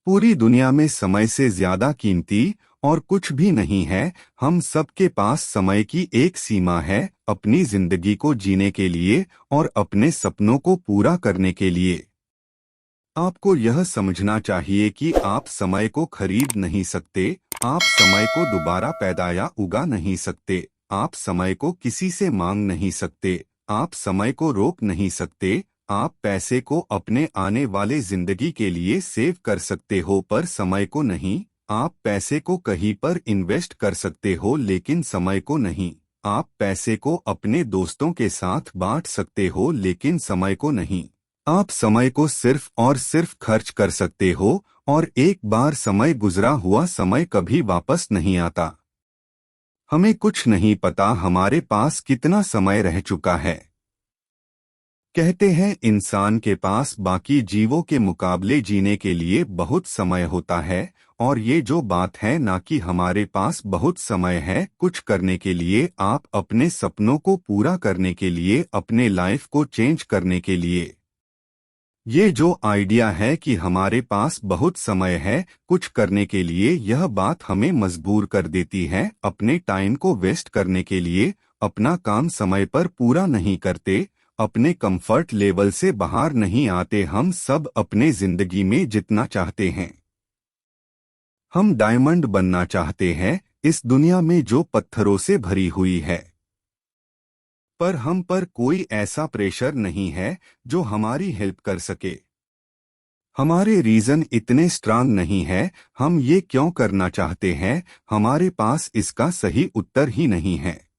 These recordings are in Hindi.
पूरी दुनिया में समय से ज्यादा कीमती और कुछ भी नहीं है। हम सबके पास समय की एक सीमा है, अपनी जिंदगी को जीने के लिए और अपने सपनों को पूरा करने के लिए। आपको यह समझना चाहिए कि आप समय को खरीद नहीं सकते, आप समय को दोबारा पैदा या उगा नहीं सकते, आप समय को किसी से मांग नहीं सकते, आप समय को रोक नहीं सकते। आप पैसे को अपने आने वाले जिंदगी के लिए सेव कर सकते हो पर समय को नहीं। आप पैसे को कहीं पर इन्वेस्ट कर सकते हो लेकिन समय को नहीं। आप पैसे को अपने दोस्तों के साथ बांट सकते हो लेकिन समय को नहीं। आप समय को सिर्फ और सिर्फ खर्च कर सकते हो और एक बार समय गुजरा हुआ समय कभी वापस नहीं आता। हमें कुछ नहीं पता हमारे पास कितना समय रह चुका है। कहते हैं इंसान के पास बाकी जीवों के मुकाबले जीने के लिए बहुत समय होता है, और ये जो बात है ना कि हमारे पास बहुत समय है कुछ करने के लिए, आप अपने सपनों को पूरा करने के लिए, अपने लाइफ को चेंज करने के लिए। ये जो आइडिया है कि हमारे पास बहुत समय है कुछ करने के लिए, यह बात हमें मजबूर कर देती है अपने टाइम को वेस्ट करने के लिए। अपना काम समय पर पूरा नहीं करते, अपने कंफर्ट लेवल से बाहर नहीं आते। हम सब अपने जिंदगी में जितना चाहते हैं, हम डायमंड बनना चाहते हैं इस दुनिया में जो पत्थरों से भरी हुई है। पर हम पर कोई ऐसा प्रेशर नहीं है जो हमारी हेल्प कर सके। हमारे रीजन इतने स्ट्रांग नहीं है। हम ये क्यों करना चाहते हैं, हमारे पास इसका सही उत्तर ही नहीं है।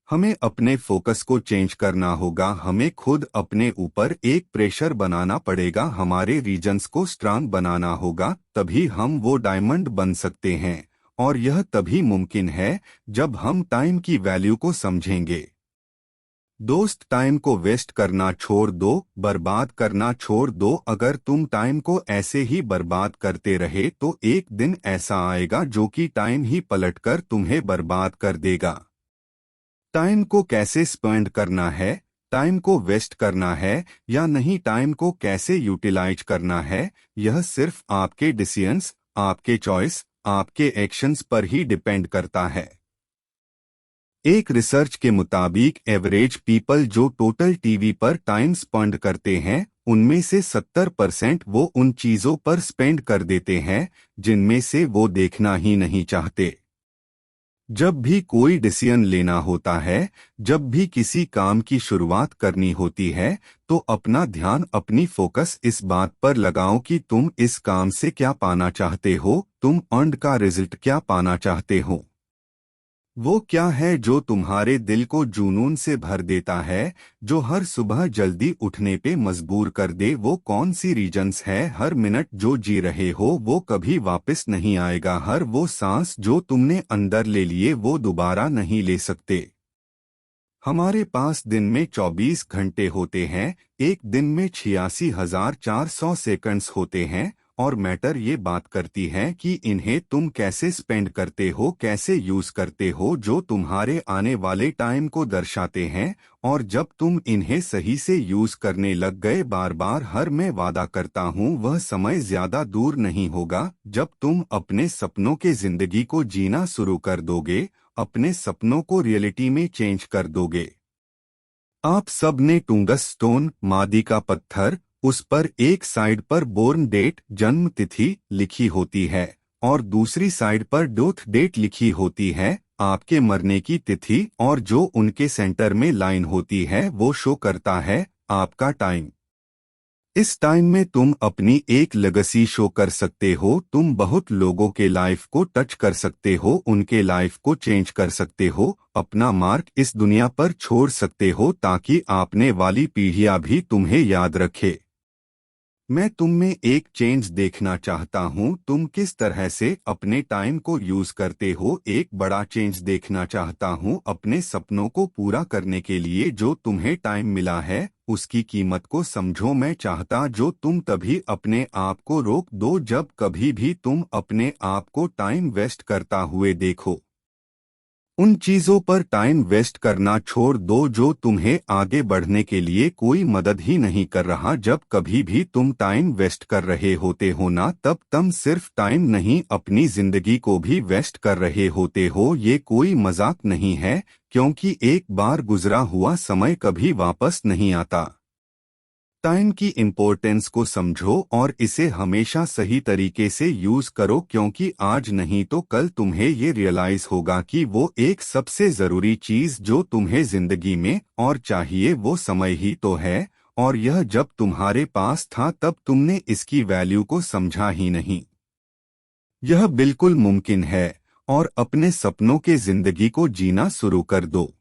हमें अपने फोकस को चेंज करना होगा। हमें खुद अपने ऊपर एक प्रेशर बनाना पड़ेगा, हमारे रीजन्स को स्ट्रांग बनाना होगा, तभी हम वो डायमंड बन सकते हैं। और यह तभी मुमकिन है जब हम टाइम की वैल्यू को समझेंगे। दोस्त, टाइम को वेस्ट करना छोड़ दो, बर्बाद करना छोड़ दो। अगर तुम टाइम को ऐसे ही बर्बाद करते रहे तो एक दिन ऐसा आएगा जो कि टाइम ही पलटकर तुम्हें बर्बाद कर देगा। टाइम को कैसे स्पेंड करना है, टाइम को वेस्ट करना है या नहीं, टाइम को कैसे यूटिलाइज करना है, यह सिर्फ आपके डिसीजंस, आपके चॉइस, आपके एक्शंस पर ही डिपेंड करता है। एक रिसर्च के मुताबिक एवरेज पीपल जो टोटल टीवी पर टाइम स्पेंड करते हैं, उनमें से 70% वो उन चीजों पर स्पेंड कर देते हैं जिनमें से वो देखना ही नहीं चाहते। जब भी कोई डिसीजन लेना होता है, जब भी किसी काम की शुरुआत करनी होती है, तो अपना ध्यान, अपनी फोकस इस बात पर लगाओ कि तुम इस काम से क्या पाना चाहते हो, तुम एंड का रिजल्ट क्या पाना चाहते हो। वो क्या है जो तुम्हारे दिल को जुनून से भर देता है, जो हर सुबह जल्दी उठने पे मजबूर कर दे। वो कौन सी रीजन्स है। हर मिनट जो जी रहे हो वो कभी वापस नहीं आएगा। हर वो सांस जो तुमने अंदर ले लिए वो दोबारा नहीं ले सकते। हमारे पास दिन में 24 घंटे होते हैं, एक दिन में 86,400 सेकंड्स होते हैं, और मैटर ये बात करती है कि इन्हें तुम कैसे स्पेंड करते हो, कैसे यूज करते हो, जो तुम्हारे आने वाले टाइम को दर्शाते हैं। और जब तुम इन्हें सही से यूज करने लग गए, बार बार, हर मैं वादा करता हूँ वह समय ज्यादा दूर नहीं होगा जब तुम अपने सपनों के जिंदगी को जीना शुरू कर दोगे, अपने सपनों को रियलिटी में चेंज कर दोगे। आप सब ने टूंगस्टोन, मादी का पत्थर, उस पर एक साइड पर बोर्न डेट, जन्म तिथि लिखी होती है और दूसरी साइड पर डेथ डेट लिखी होती है, आपके मरने की तिथि, और जो उनके सेंटर में लाइन होती है वो शो करता है आपका टाइम। इस टाइम में तुम अपनी एक लेगेसी शो कर सकते हो, तुम बहुत लोगों के लाइफ को टच कर सकते हो, उनके लाइफ को चेंज कर सकते हो, अपना मार्क इस दुनिया पर छोड़ सकते हो ताकि आपने वाली पीढ़ियां भी तुम्हें याद रखे। मैं तुम में एक चेंज देखना चाहता हूं, तुम किस तरह से अपने टाइम को यूज करते हो। एक बड़ा चेंज देखना चाहता हूं अपने सपनों को पूरा करने के लिए। जो तुम्हें टाइम मिला है उसकी कीमत को समझो। मैं चाहता जो तुम तभी अपने आप को रोक दो जब कभी भी तुम अपने आप को टाइम वेस्ट करता हुए देखो। उन चीजों पर टाइम वेस्ट करना छोड़ दो जो तुम्हें आगे बढ़ने के लिए कोई मदद ही नहीं कर रहा। जब कभी भी तुम टाइम वेस्ट कर रहे होते हो ना, तब तुम सिर्फ टाइम नहीं अपनी जिंदगी को भी वेस्ट कर रहे होते हो। ये कोई मजाक नहीं है, क्योंकि एक बार गुजरा हुआ समय कभी वापस नहीं आता। टाइम की इम्पोर्टेंस को समझो और इसे हमेशा सही तरीके से यूज करो, क्योंकि आज नहीं तो कल तुम्हें ये रियलाइज होगा कि वो एक सबसे जरूरी चीज जो तुम्हें जिंदगी में और चाहिए वो समय ही तो है। और यह जब तुम्हारे पास था तब तुमने इसकी वैल्यू को समझा ही नहीं। यह बिल्कुल मुमकिन है, और अपने सपनों के जिंदगी को जीना शुरू कर दो।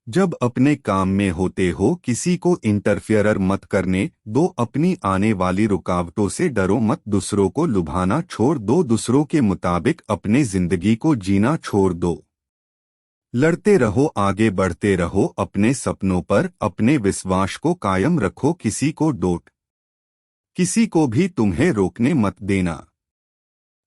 जब अपने काम में होते हो किसी को इंटरफियर मत करने दो, अपनी आने वाली रुकावटों से डरो मत, दूसरों को लुभाना छोड़ दो, दूसरों के मुताबिक अपने जिंदगी को जीना छोड़ दो। लड़ते रहो, आगे बढ़ते रहो, अपने सपनों पर अपने विश्वास को कायम रखो, किसी को डोट किसी को भी तुम्हें रोकने मत देना।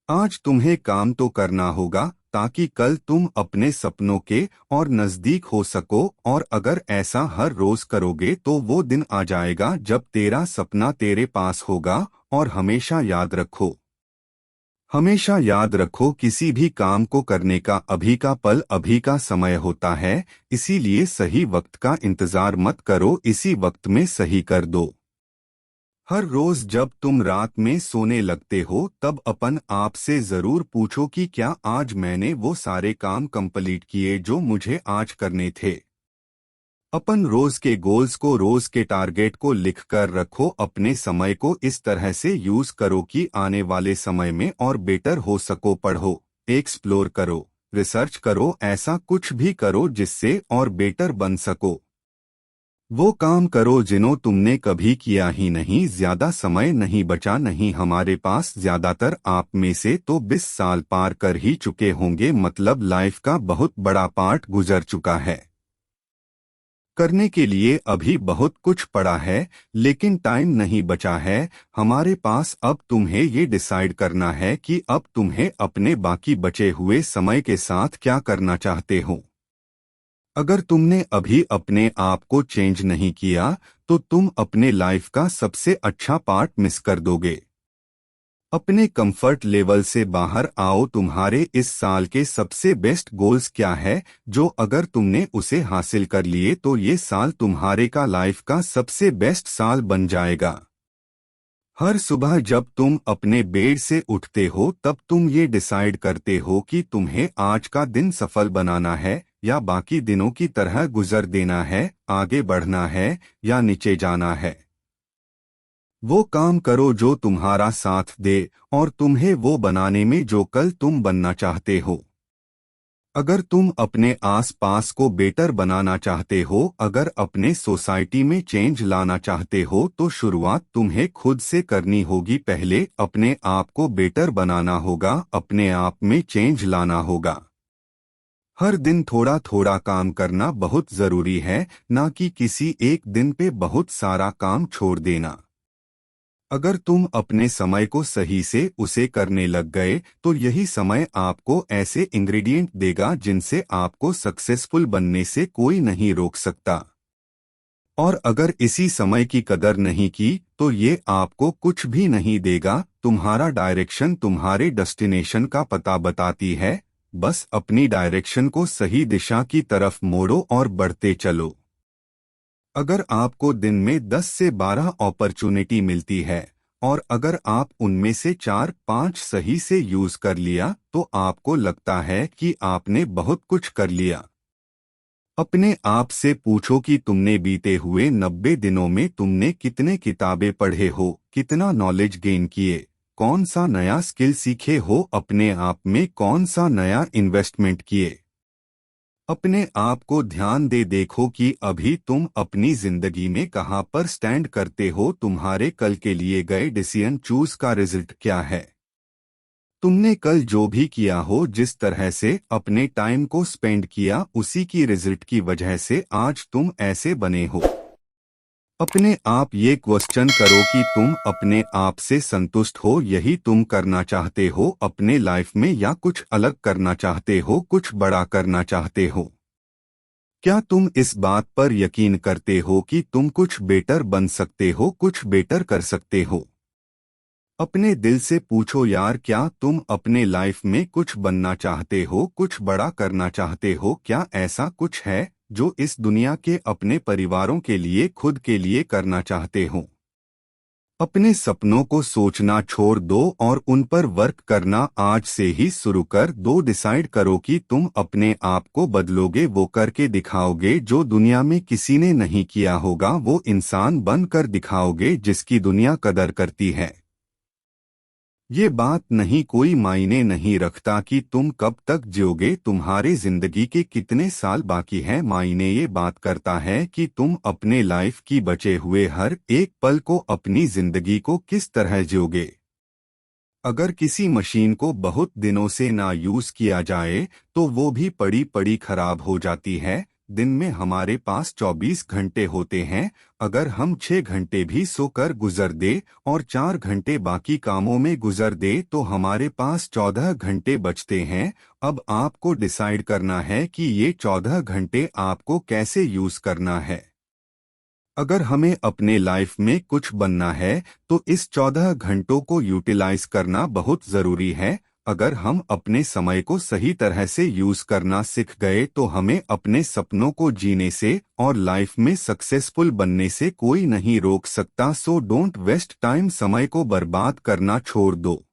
आज तुम्हें काम तो करना होगा ताकि कल तुम अपने सपनों के और नजदीक हो सको, और अगर ऐसा हर रोज करोगे तो वो दिन आ जाएगा जब तेरा सपना तेरे पास होगा। और हमेशा याद रखो किसी भी काम को करने का अभी का पल अभी का समय होता है, इसीलिए सही वक्त का इंतजार मत करो, इसी वक्त में सही कर दो। हर रोज जब तुम रात में सोने लगते हो तब अपन आप से जरूर पूछो कि क्या आज मैंने वो सारे काम कंप्लीट किए जो मुझे आज करने थे। अपन रोज के गोल्स को, रोज के टारगेट को लिख कर रखो, अपने समय को इस तरह से यूज करो कि आने वाले समय में और बेटर हो सको। पढ़ो, एक्सप्लोर करो, रिसर्च करो, ऐसा कुछ भी करो जिससे और बेटर बन सको। वो काम करो जिन्हों तुमने कभी किया ही नहीं। ज्यादा समय नहीं बचा नहीं हमारे पास, ज्यादातर आप में से तो 20 साल पार कर ही चुके होंगे, मतलब लाइफ का बहुत बड़ा पार्ट गुजर चुका है। करने के लिए अभी बहुत कुछ पड़ा है, लेकिन टाइम नहीं बचा है हमारे पास। अब तुम्हें ये डिसाइड करना है कि अब तुम्हें अपने बाकी बचे हुए समय के साथ क्या करना चाहते हो। अगर तुमने अभी अपने आप को चेंज नहीं किया तो तुम अपने लाइफ का सबसे अच्छा पार्ट मिस कर दोगे। अपने कंफर्ट लेवल से बाहर आओ। तुम्हारे इस साल के सबसे बेस्ट गोल्स क्या है जो अगर तुमने उसे हासिल कर लिए तो ये साल तुम्हारे का लाइफ का सबसे बेस्ट साल बन जाएगा। हर सुबह जब तुम अपने बेड से उठते हो तब तुम ये डिसाइड करते हो कि तुम्हें आज का दिन सफल बनाना है या बाकी दिनों की तरह गुजर देना है, आगे बढ़ना है या नीचे जाना है। वो काम करो जो तुम्हारा साथ दे और तुम्हें वो बनाने में जो कल तुम बनना चाहते हो। अगर तुम अपने आस-पास को बेटर बनाना चाहते हो, अगर अपने सोसाइटी में चेंज लाना चाहते हो, तो शुरुआत तुम्हें खुद से करनी होगी। पहले अपने आप को बेटर बनाना होगा, अपने आप में चेंज लाना होगा। हर दिन थोड़ा थोड़ा काम करना बहुत जरूरी है, ना कि किसी एक दिन पे बहुत सारा काम छोड़ देना। अगर तुम अपने समय को सही से उसे करने लग गए तो यही समय आपको ऐसे इंग्रेडिएंट देगा जिनसे आपको सक्सेसफुल बनने से कोई नहीं रोक सकता। और अगर इसी समय की कदर नहीं की तो ये आपको कुछ भी नहीं देगा। तुम्हारा डायरेक्शन तुम्हारे डेस्टिनेशन का पता बताती है, बस अपनी डायरेक्शन को सही दिशा की तरफ मोड़ो और बढ़ते चलो। अगर आपको दिन में 10 से 12 अपॉर्चुनिटी मिलती है और अगर आप उनमें से 4-5 सही से यूज कर लिया तो आपको लगता है कि आपने बहुत कुछ कर लिया। अपने आप से पूछो कि तुमने बीते हुए 90 दिनों में तुमने कितने किताबें पढ़े हो, कितना नॉलेज गेन किए, कौन सा नया स्किल सीखे हो, अपने आप में कौन सा नया इन्वेस्टमेंट किए। अपने आप को ध्यान दे देखो कि अभी तुम अपनी जिंदगी में कहां पर स्टैंड करते हो। तुम्हारे कल के लिए गए डिसीजन चूज का रिजल्ट क्या है। तुमने कल जो भी किया हो, जिस तरह से अपने टाइम को स्पेंड किया, उसी की रिजल्ट की वजह से आज तुम ऐसे बने हो। अपने आप ये क्वेश्चन करो कि तुम अपने आप से संतुष्ट हो, यही तुम करना चाहते हो अपने लाइफ में, या कुछ अलग करना चाहते हो, कुछ बड़ा करना चाहते हो। क्या तुम इस बात पर यकीन करते हो कि तुम कुछ बेटर बन सकते हो, कुछ बेटर कर सकते हो? अपने दिल से पूछो यार, क्या तुम अपने लाइफ में कुछ बनना चाहते हो, कुछ बड़ा करना चाहते हो? क्या ऐसा कुछ है जो इस दुनिया के अपने परिवारों के लिए, खुद के लिए करना चाहते हो? अपने सपनों को सोचना छोड़ दो और उन पर वर्क करना आज से ही शुरू कर दो। डिसाइड करो कि तुम अपने आप को बदलोगे, वो करके दिखाओगे जो दुनिया में किसी ने नहीं किया होगा, वो इंसान बन कर दिखाओगे जिसकी दुनिया कदर करती है। ये बात नहीं, कोई मायने नहीं रखता कि तुम कब तक जियोगे, तुम्हारे जिंदगी के कितने साल बाकी हैं। मायने ये बात करता है कि तुम अपने लाइफ की बचे हुए हर एक पल को, अपनी जिंदगी को किस तरह जियोगे। अगर किसी मशीन को बहुत दिनों से ना यूज किया जाए तो वो भी पड़ी पड़ी खराब हो जाती है। दिन में हमारे पास 24 घंटे होते हैं। अगर हम 6 घंटे भी सोकर गुजर दे और 4 घंटे बाकी कामों में गुजर दे तो हमारे पास 14 घंटे बचते हैं। अब आपको डिसाइड करना है कि ये 14 घंटे आपको कैसे यूज करना है। अगर हमें अपने लाइफ में कुछ बनना है तो इस 14 घंटों को यूटिलाइज करना बहुत जरूरी है। अगर हम अपने समय को सही तरह से यूज करना सीख गए तो हमें अपने सपनों को जीने से और लाइफ में सक्सेसफुल बनने से कोई नहीं रोक सकता। सो डोंट वेस्ट टाइम, समय को बर्बाद करना छोड़ दो।